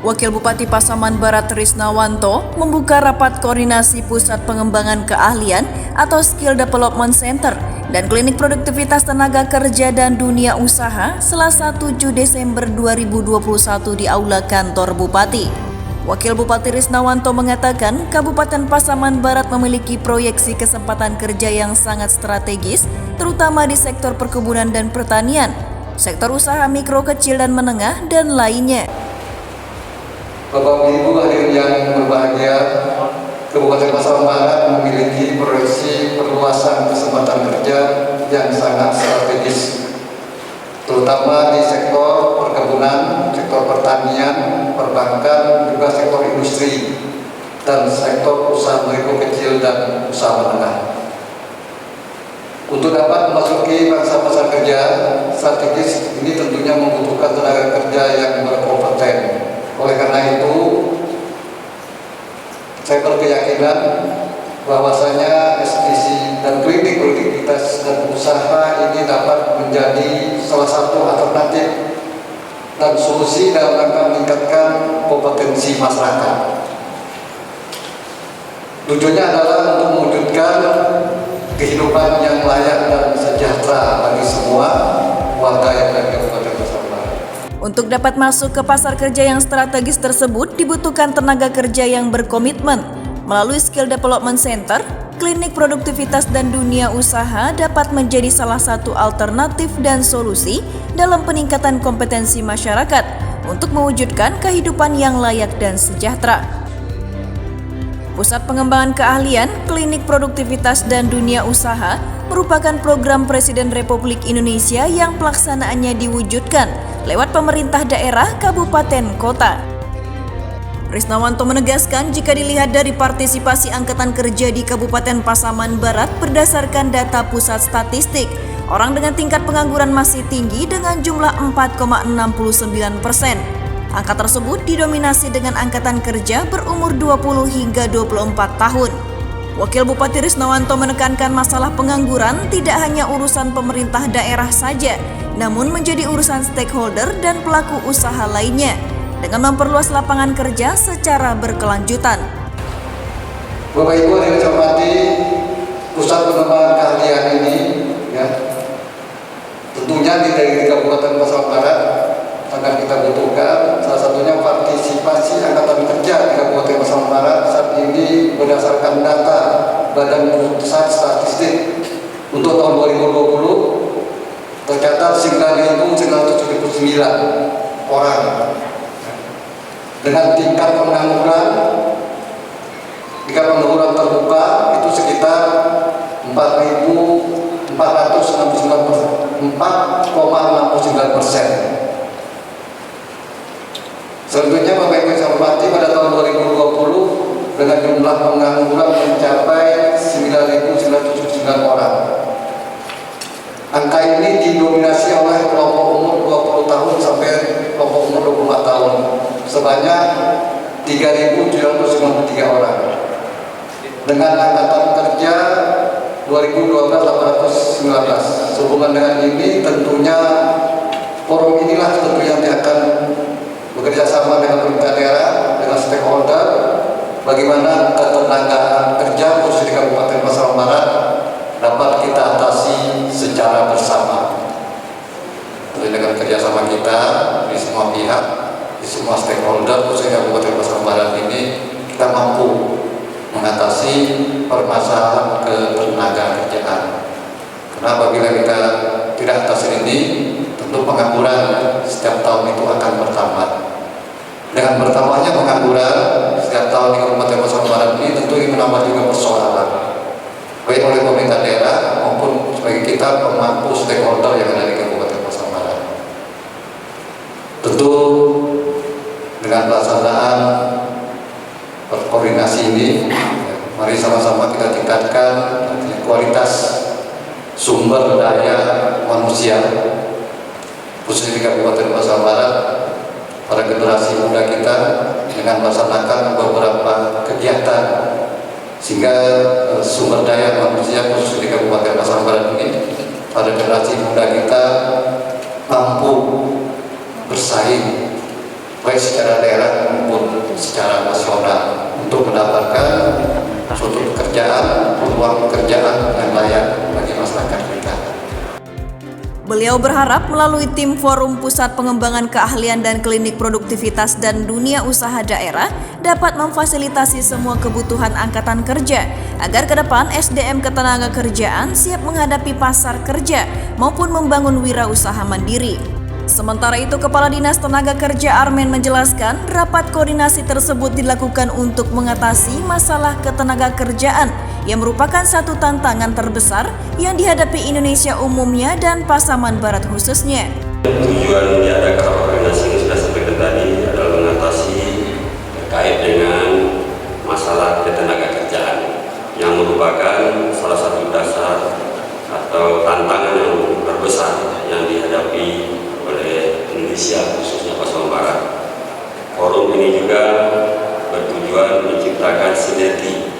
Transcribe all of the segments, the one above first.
Wakil Bupati Pasaman Barat Trisnawanto membuka rapat koordinasi Pusat Pengembangan Keahlian atau Skill Development Center dan Klinik Produktivitas Tenaga Kerja dan Dunia Usaha Selasa 7 Desember 2021 di Aula Kantor Bupati. Wakil Bupati Trisnawanto mengatakan Kabupaten Pasaman Barat memiliki proyeksi kesempatan kerja yang sangat strategis, terutama di sektor perkebunan dan pertanian, sektor usaha mikro, kecil dan menengah, dan lainnya. Bapak Ibu hadirin yang berbahagia, Kabupaten Pasaman Barat memiliki proyeksi perluasan kesempatan kerja yang sangat strategis, terutama di sektor perkebunan, sektor pertanian, perbankan, juga sektor industri, dan sektor usaha mikro kecil dan usaha menengah. Untuk dapat memasuki bangsa pasar kerja strategis ini tentunya membutuhkan tenaga kerja yang berkompeten. Oleh karena itu, saya berkeyakinan bahwasanya SPC dan klinik produktivitas dan usaha ini dapat menjadi salah satu alternatif dan solusi dalam rangka meningkatkan kompetensi masyarakat. Tujuannya adalah untuk mewujudkan kehidupan yang layak dan sejahtera bagi semua warga yang ada di Kabupaten Pasaman Barat. Untuk dapat masuk ke pasar kerja yang strategis tersebut dibutuhkan tenaga kerja yang berkomitmen. Melalui Skill Development Center, Klinik Produktivitas dan Dunia Usaha dapat menjadi salah satu alternatif dan solusi dalam peningkatan kompetensi masyarakat untuk mewujudkan kehidupan yang layak dan sejahtera. Pusat Pengembangan Keahlian, Klinik Produktivitas dan Dunia Usaha merupakan program Presiden Republik Indonesia yang pelaksanaannya diwujudkan lewat pemerintah daerah, kabupaten, kota. Trisnawanto menegaskan jika dilihat dari partisipasi angkatan kerja di Kabupaten Pasaman Barat berdasarkan data Pusat Statistik, orang dengan tingkat pengangguran masih tinggi dengan jumlah 4,69%. Angka tersebut didominasi dengan angkatan kerja berumur 20 hingga 24 tahun. Wakil Bupati Trisnawanto menekankan masalah pengangguran tidak hanya urusan pemerintah daerah saja, namun menjadi urusan stakeholder dan pelaku usaha lainnya dengan memperluas lapangan kerja secara berkelanjutan. Bapak Ibu yang saya hormati, Pusat Pengembangan Keahlian ini tentunya di Kabupaten Pasaman Barat sangat kita butuhkan. Salah satunya partisipasi angkatan kerja di Kabupaten Pasaman Barat saat ini berdasarkan data Badan Pusat Statistik untuk tahun 2020 tercatat 9.979 orang dengan tingkat pengangguran terbuka itu sekitar 4,69%. Selanjutnya Bapak Ibu yang hormati, pada tahun 2020 dengan jumlah pengangguran mencapai 9.979 orang. Angka ini didominasi oleh kelompok umur 20 tahun sampai kelompok umur 24 tahun sebanyak 3.793 orang. Dengan angkatan kerja 2012-819. Sehubungan dengan ini tentunya forum inilah tentunya yang akan bekerja sama dengan pemerintah daerah, dengan stakeholder, bagaimana ketenagaan kerja khusus di Kabupaten Pasaman Barat dapat kita atasi secara bersama. Dengan kerjasama kita di semua pihak, di semua stakeholder khususnya Kabupaten Pasaman Barat ini, kita mampu mengatasi permasalahan ketenaga kerjaan. Karena apabila kita tidak atasi ini, tentu pengangguran setiap tahun itu akan bertambah. Dengan bertambahnya pengangguran setiap tahun di Kabupaten Pasaman Barat ini tentu ini menambah juga persoalan, baik oleh pemerintah daerah maupun sebagai kita pemangku stakeholder yang ada di Kabupaten Pasaman Barat. Tentu dengan pelaksanaan koordinasi ini, mari sama-sama kita tingkatkan kualitas sumber daya manusia khususnya di Kabupaten Pasaman Barat. Para generasi muda kita dengan melaksanakan beberapa kegiatan sehingga sumber daya manusia khusus di Kabupaten Pasaman Barat ini, pada generasi muda kita mampu bersaing baik secara daerah secara nasional untuk mendapatkan suatu pekerjaan, peluang pekerjaan yang layak bagi masyarakat kita. Beliau berharap melalui tim Forum Pusat Pengembangan Keahlian dan Klinik Produktivitas dan Dunia Usaha Daerah dapat memfasilitasi semua kebutuhan angkatan kerja agar ke depan SDM ketenagakerjaan siap menghadapi pasar kerja maupun membangun wirausaha mandiri. Sementara itu, Kepala Dinas Tenaga Kerja Armen menjelaskan rapat koordinasi tersebut dilakukan untuk mengatasi masalah ketenagakerjaan yang merupakan satu tantangan terbesar yang dihadapi Indonesia umumnya dan Pasaman Barat khususnya. Tujuan diadakan koordinasi yang sudah sampaikan tadi adalah mengatasi terkait dengan masalah ketenagakerjaan yang merupakan salah satu dasar atau tantangan yang terbesar yang dihadapi oleh Indonesia khususnya Pasaman Barat. Forum ini juga bertujuan menciptakan sinergi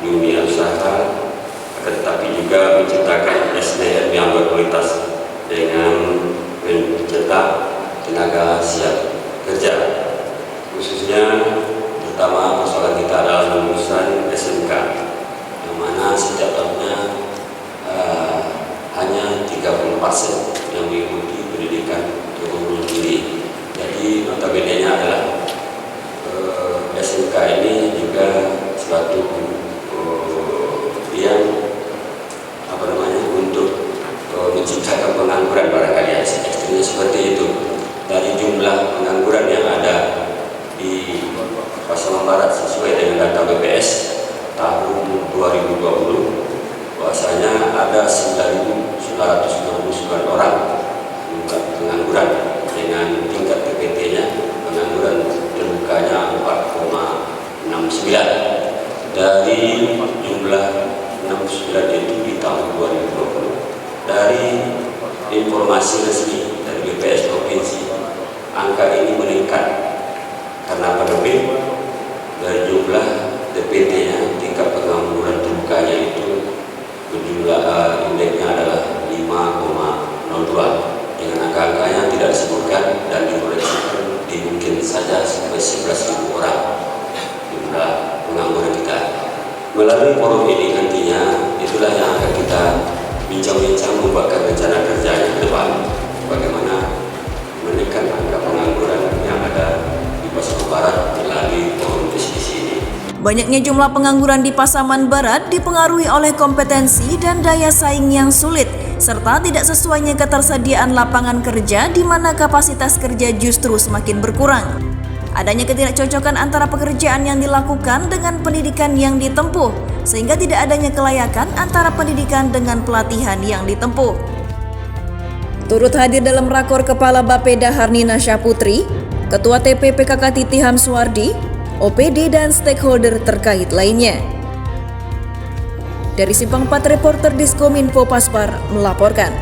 dunia usaha, tetapi juga menciptakan SDM yang berkualitas dengan mencetak tenaga siap kerja. Khususnya pertama persoalan kita adalah lulusan SMK, yang mana setiap tahunnya hanya 30% yang mengikuti pendidikan turun diri. Jadi notabene-nya adalah SMK ini juga suatu yang untuk menciptakan pengangguran barangkali ekstrimnya seperti itu. Dari jumlah pengangguran yang ada di Pasaman Barat sesuai dengan data BPS tahun 2020, bahwasanya ada 9.999 orang pengangguran dengan tingkat TPT-nya pengangguran terbukanya 4,69 dari jumlah 69 itu di tahun 2020. Dari informasi resmi dari BPS Provinsi, angka ini meningkat karena pandemi. Dari jumlah TPT-nya, tingkat pengangguran terbukanya itu berjumlah indeksnya adalah 5,02 dengan angka-angkanya tidak disebutkan dan diproyeksikan mungkin saja sampai 11.000 orang jumlah pengangguran kita. Melalui forum ini nantinya itulah yang akan kita bincang-bincang membuatkan rencana kerjanya ke depan, bagaimana menekan angka pengangguran yang ada di Pasaman Barat melalui forum diskusi ini. Banyaknya jumlah pengangguran di Pasaman Barat dipengaruhi oleh kompetensi dan daya saing yang sulit, serta tidak sesuainya ketersediaan lapangan kerja di mana kapasitas kerja justru semakin berkurang. Adanya ketidakcocokan antara pekerjaan yang dilakukan dengan pendidikan yang ditempuh, sehingga tidak adanya kelayakan antara pendidikan dengan pelatihan yang ditempuh. Turut hadir dalam rakor Kepala Bapeda Harnina Syahputri, Ketua TP PKK Titi Hamsuardi, OPD dan stakeholder terkait lainnya. Dari Simpang 4, reporter Diskominfo Paspar melaporkan.